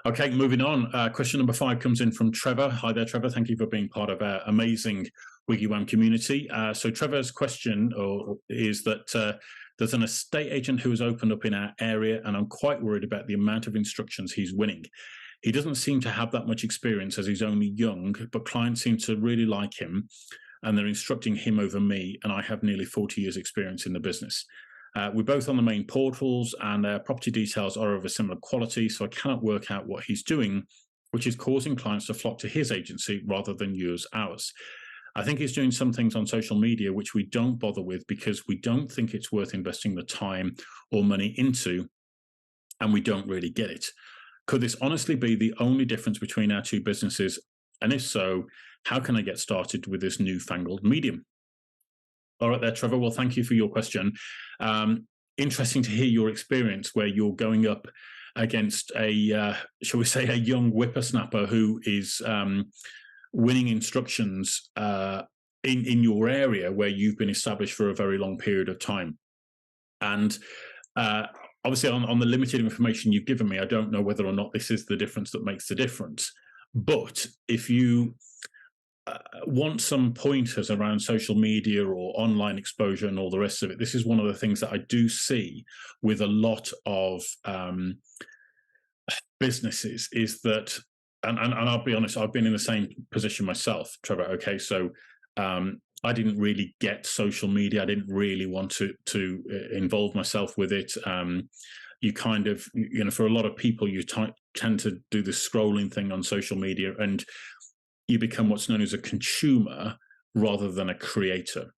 Okay, moving on. Question number 5 comes in from Trevor. Hi there, Trevor. Thank you for being part of our amazing WiggyWam community. So Trevor's question is that there's an estate agent who has opened up in our area, and I'm quite worried about the amount of instructions he's winning. He doesn't seem to have that much experience as he's only young, but clients seem to really like him, and they're instructing him over me, and I have nearly 40 years experience in the business. We're both on the main portals, and our property details are of a similar quality, so I cannot work out what he's doing, which is causing clients to flock to his agency rather than use ours. I think he's doing some things on social media which we don't bother with because we don't think it's worth investing the time or money into, and we don't really get it. Could this honestly be the only difference between our two businesses? And if so, how can I get started with this newfangled medium? All right there, Trevor. Well, thank you for your question. Interesting to hear your experience where you're going up against shall we say, a young whippersnapper who is winning instructions in your area where you've been established for a very long period of time. And obviously, on the limited information you've given me, I don't know whether or not this is the difference that makes the difference. But if you want some pointers around social media or online exposure and all the rest of it, this is one of the things that I do see with a lot of businesses is that, and I'll be honest, I've been in the same position myself, Trevor. Okay, so I didn't really get social media. I didn't really want to involve myself with it. You kind of, for a lot of people, you tend to do the scrolling thing on social media, and you become what's known as a consumer rather than a creator.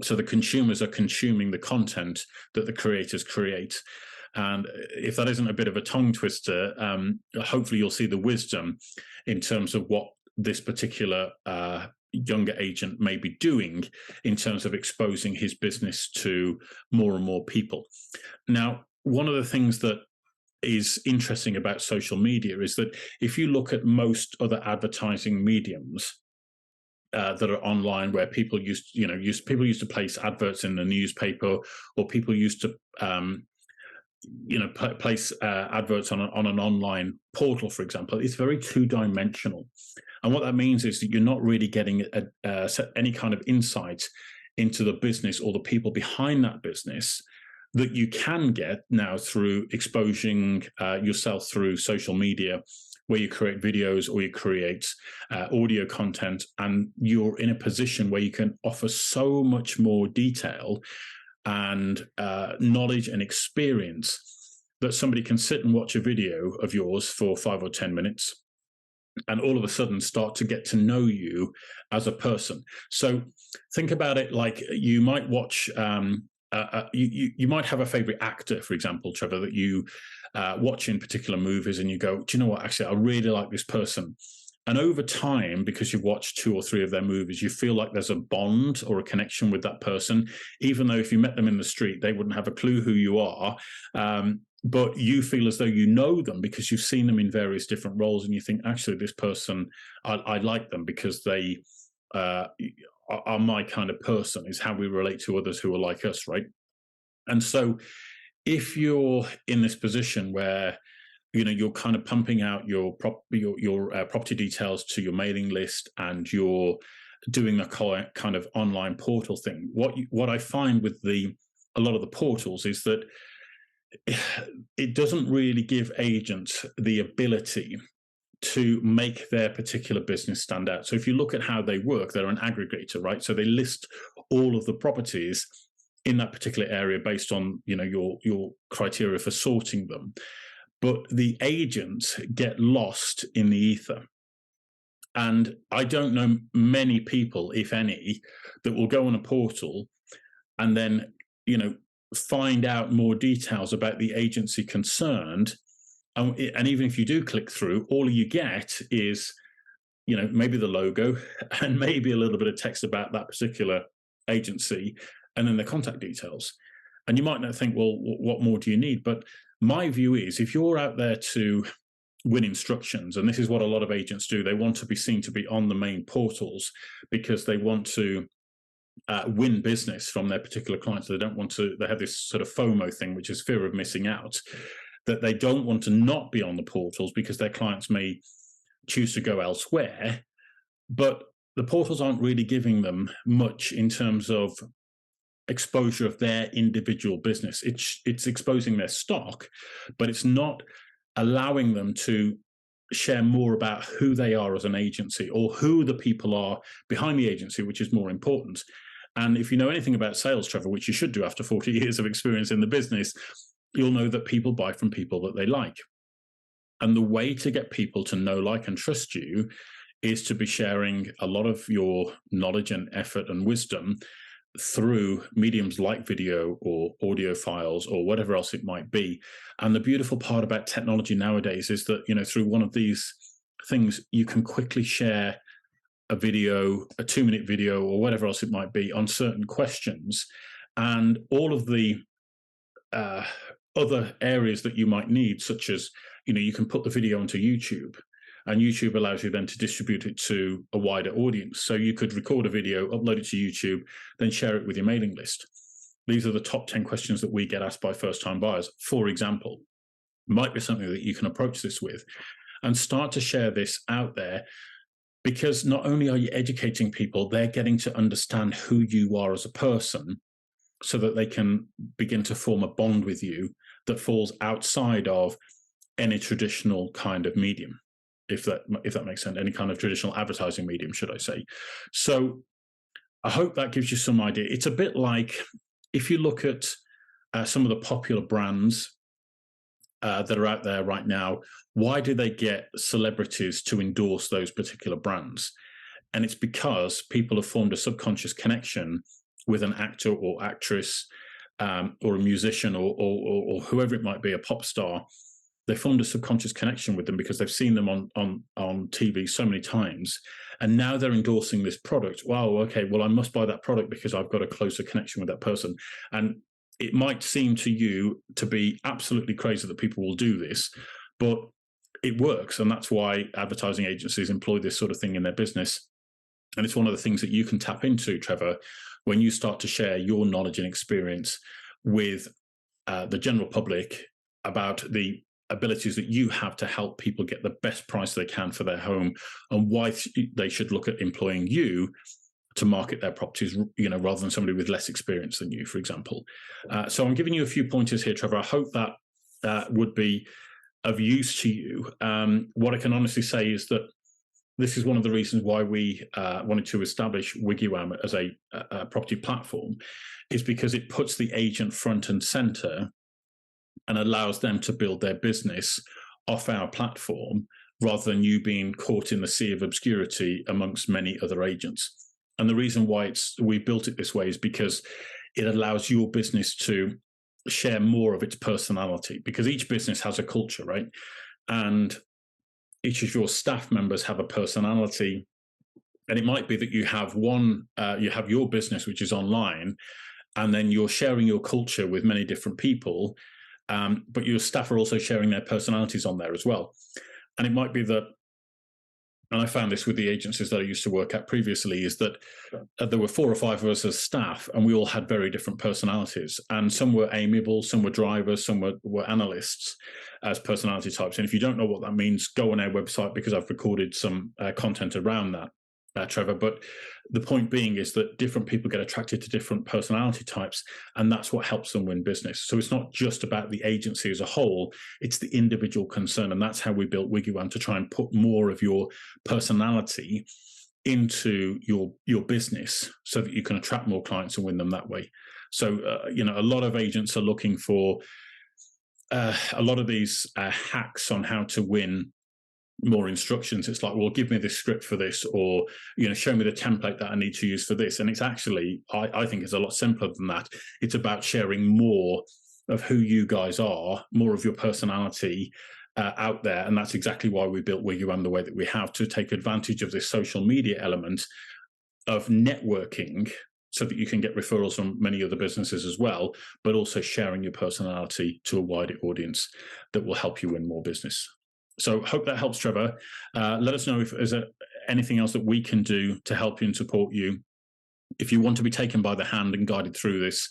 So the consumers are consuming the content that the creators create. And if that isn't a bit of a tongue twister, hopefully you'll see the wisdom in terms of what this particular younger agent may be doing in terms of exposing his business to more and more people. Now, one of the things that is interesting about social media is that if you look at most other advertising mediums that are online, where people used to place adverts in the newspaper, or people used to place adverts on an online portal, for example, it's very two-dimensional. And what that means is that you're not really getting any kind of insight into the business or the people behind that business that you can get now through exposing yourself through social media, where you create videos or you create audio content, and you're in a position where you can offer so much more detail and knowledge and experience that somebody can sit and watch a video of yours for 5 or 10 minutes and all of a sudden start to get to know you as a person. So think about it like you might watch you might have a favorite actor, for example, Trevor, that you watch in particular movies, and you go, do you know what, actually, I really like this person. And over time, because you've watched 2 or 3 of their movies, you feel like there's a bond or a connection with that person, even though if you met them in the street, they wouldn't have a clue who you are. But you feel as though you know them because you've seen them in various different roles, and you think, actually, this person, I like them because they are my kind of person, is how we relate to others who are like us, right? And so if you're in this position where you're kind of pumping out your property details to your mailing list, and you're doing a kind of online portal thing, what I find with a lot of the portals is that it doesn't really give agents the ability to make their particular business stand out. So if you look at how they work, they're an aggregator, right? So they list all of the properties in that particular area based on your criteria for sorting them. But the agents get lost in the ether. And I don't know many people, if any, that will go on a portal and then, find out more details about the agency concerned. And even if you do click through, all you get is, maybe the logo and maybe a little bit of text about that particular agency, and then the contact details. And you might not think, well, what more do you need? But my view is, if you're out there to win instructions, and this is what a lot of agents do, they want to be seen to be on the main portals because they want to win business from their particular clients. They don't want to, they have this sort of FOMO thing, which is fear of missing out. that they don't want to not be on the portals because their clients may choose to go elsewhere, but the portals aren't really giving them much in terms of exposure of their individual business. It's exposing their stock, but it's not allowing them to share more about who they are as an agency or who the people are behind the agency, which is more important. And if you know anything about sales, Trevor, which you should do after 40 years of experience in the business, you'll know that people buy from people that they like. And the way to get people to know, like, and trust you is to be sharing a lot of your knowledge and effort and wisdom through mediums like video or audio files or whatever else it might be. And the beautiful part about technology nowadays is that, through one of these things, you can quickly share a video, a 2-minute video or whatever else it might be on certain questions. And all of the other areas that you might need, such as, you can put the video onto YouTube, and YouTube allows you then to distribute it to a wider audience. So you could record a video, upload it to YouTube, then share it with your mailing list. These are the top 10 questions that we get asked by first-time buyers, for example. Might be something that you can approach this with and start to share this out there, because not only are you educating people, they're getting to understand who you are as a person so that they can begin to form a bond with you that falls outside of any traditional kind of medium. If that makes sense, any kind of traditional advertising medium, should I say. So I hope that gives you some idea. It's a bit like if you look at some of the popular brands that are out there right now, why do they get celebrities to endorse those particular brands? And it's because people have formed a subconscious connection with an actor or actress or a musician or whoever it might be, a pop star. They formed a subconscious connection with them because they've seen them on TV so many times. And now they're endorsing this product. Wow, okay, well, I must buy that product because I've got a closer connection with that person. And it might seem to you to be absolutely crazy that people will do this, but it works. And that's why advertising agencies employ this sort of thing in their business. And it's one of the things that you can tap into, Trevor, when you start to share your knowledge and experience with the general public about the abilities that you have to help people get the best price they can for their home, and why they should look at employing you to market their properties, rather than somebody with less experience than you, for example. So I'm giving you a few pointers here, Trevor. I hope that would be of use to you. What I can honestly say is that this is one of the reasons why we wanted to establish WiggyWam as a property platform, is because it puts the agent front and center and allows them to build their business off our platform rather than you being caught in the sea of obscurity amongst many other agents. And the reason why we built it this way is because it allows your business to share more of its personality, because each business has a culture, right? And each of your staff members have a personality. And it might be that you have you have your business, which is online, and then you're sharing your culture with many different people. But your staff are also sharing their personalities on there as well. And it might be that, and I found this with the agencies that I used to work at previously, is that there were 4 or 5 of us as staff, and we all had very different personalities. And some were amiable, some were drivers, some were analysts as personality types. And if you don't know what that means, go on our website, because I've recorded some content around that, Trevor. But the point being is that different people get attracted to different personality types, and that's what helps them win business. So it's not just about the agency as a whole, it's the individual concern. And that's how we built WiggyWam, to try and put more of your personality into your business so that you can attract more clients and win them that way. So, a lot of agents are looking for a lot of these hacks on how to win more instructions. It's like, well, give me this script for this, or show me the template that I need to use for this. And it's actually, I think it's a lot simpler than that. It's about sharing more of who you guys are, more of your personality out there. And that's exactly why we built WiggyWam the way that we have, to take advantage of this social media element of networking, so that you can get referrals from many other businesses as well, but also sharing your personality to a wider audience that will help you win more business. So hope that helps, Trevor. Let us know if there's anything else that we can do to help you and support you. If you want to be taken by the hand and guided through this,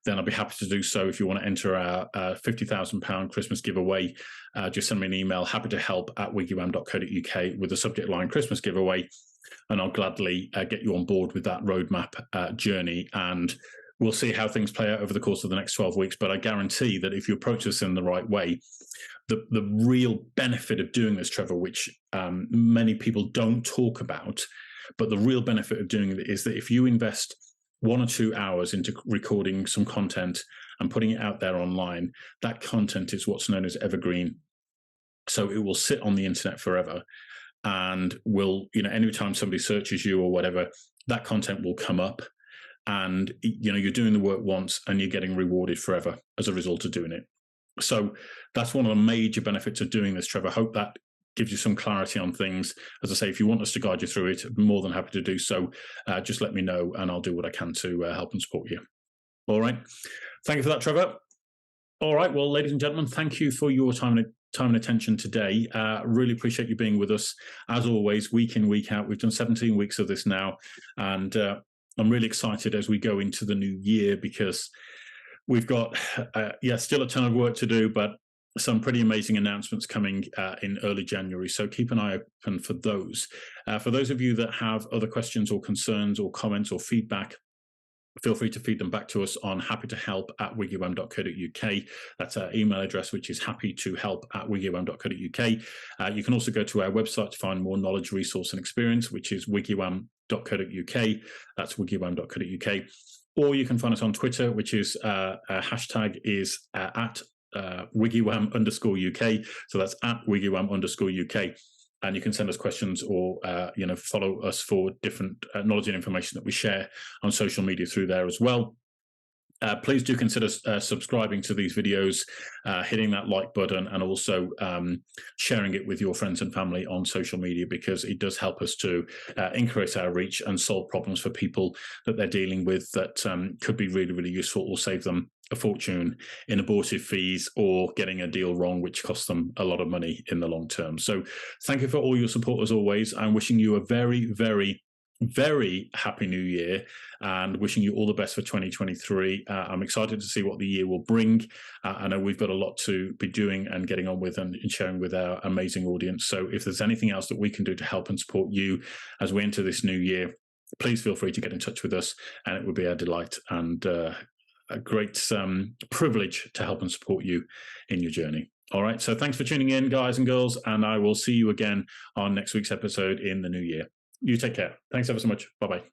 then I'll be happy to do so. If you want to enter our £50,000 Christmas giveaway, just send me an email, happytohelp@wiggywam.co.uk with the subject line Christmas giveaway, and I'll gladly get you on board with that roadmap journey. And we'll see how things play out over the course of the next 12 weeks. But I guarantee that if you approach this in the right way, the real benefit of doing this, Trevor, which many people don't talk about, but the real benefit of doing it is that if you invest 1 or 2 hours into recording some content and putting it out there online, that content is what's known as evergreen. So it will sit on the internet forever, and will, anytime somebody searches you or whatever, that content will come up, and you're doing the work once and you're getting rewarded forever as a result of doing it. So that's one of the major benefits of doing this, Trevor. I hope that gives you some clarity on things. As I say, if you want us to guide you through it, I'm more than happy to do so. Just let me know and I'll do what I can to help and support you. All right. Thank you for that, Trevor. All right. Well, ladies and gentlemen, thank you for your time and attention today. Really appreciate you being with us. As always, week in, week out. We've done 17 weeks of this now. And I'm really excited as we go into the new year, because we've got, still a ton of work to do, but some pretty amazing announcements coming in early January. So keep an eye open for those. For those of you that have other questions or concerns or comments or feedback, feel free to feed them back to us on happytohelp@wiggywam.co.uk. That's our email address, which is happytohelp@wiggywam.co.uk. You can also go to our website to find more knowledge, resource, and experience, which is wiggywam.co.uk. That's wiggywam.co.uk. Or you can find us on Twitter, which is hashtag is at WiggyWam_UK. So that's at WiggyWam_UK. And you can send us questions or, follow us for different knowledge and information that we share on social media through there as well. Please do consider subscribing to these videos, hitting that like button, and also sharing it with your friends and family on social media, because it does help us to increase our reach and solve problems for people that they're dealing with that could be really, really useful, or save them a fortune in abortive fees or getting a deal wrong, which costs them a lot of money in the long term. So thank you for all your support as always. I'm wishing you a very, very, very happy new year, and wishing you all the best for 2023. I'm excited to see what the year will bring. I know we've got a lot to be doing and getting on with and sharing with our amazing audience. So if there's anything else that we can do to help and support you as we enter this new year, please feel free to get in touch with us, and it would be our delight and a great privilege to help and support you in your journey. All right. So thanks for tuning in, guys and girls, and I will see you again on next week's episode in the new year. You take care. Thanks ever so much. Bye-bye.